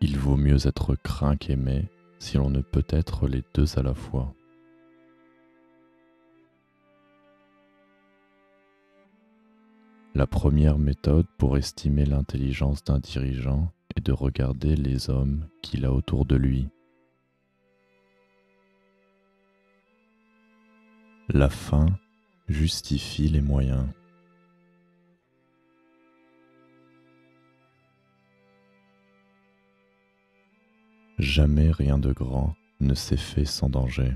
Il vaut mieux être craint qu'aimé si l'on ne peut être les deux à la fois. La première méthode pour estimer l'intelligence d'un dirigeant est de regarder les hommes qu'il a autour de lui. La fin justifie les moyens. Jamais rien de grand ne s'est fait sans danger.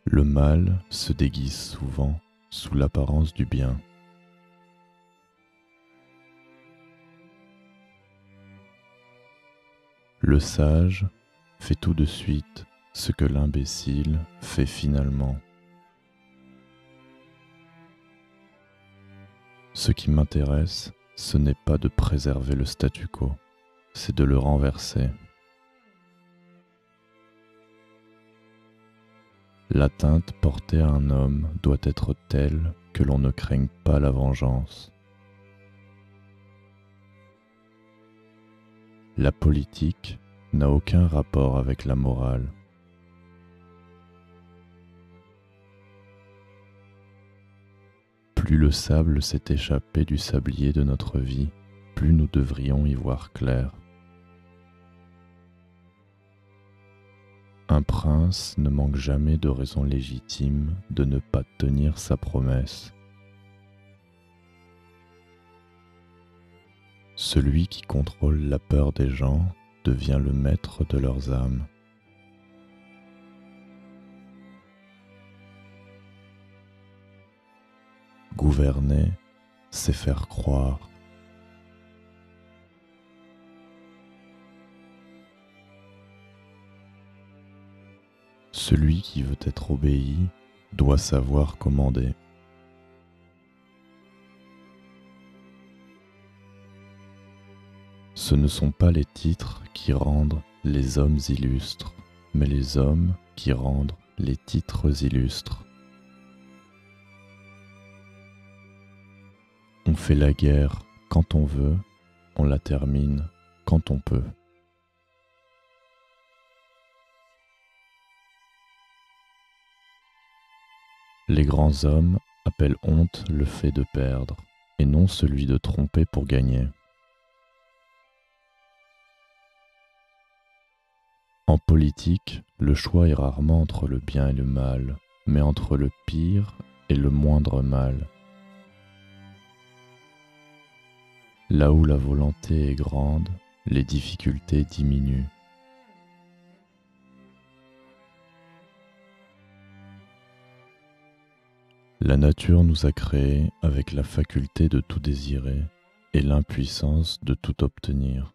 Le mal se déguise souvent sous l'apparence du bien. Le sage fait tout de suite ce que l'imbécile fait finalement. Ce qui m'intéresse, ce n'est pas de préserver le statu quo, c'est de le renverser. L'atteinte portée à un homme doit être telle que l'on ne craigne pas la vengeance. La politique n'a aucun rapport avec la morale. Plus le sable s'est échappé du sablier de notre vie, plus nous devrions y voir clair. Un prince ne manque jamais de raisons légitimes de ne pas tenir sa promesse. Celui qui contrôle la peur des gens devient le maître de leurs âmes. Gouverner, c'est faire croire. Celui qui veut être obéi doit savoir commander. Ce ne sont pas les titres qui rendent les hommes illustres, mais les hommes qui rendent les titres illustres. On fait la guerre quand on veut, on la termine quand on peut. Les grands hommes appellent honte le fait de perdre, et non celui de tromper pour gagner. En politique, le choix est rarement entre le bien et le mal, mais entre le pire et le moindre mal. Là où la volonté est grande, les difficultés diminuent. La nature nous a créés avec la faculté de tout désirer et l'impuissance de tout obtenir.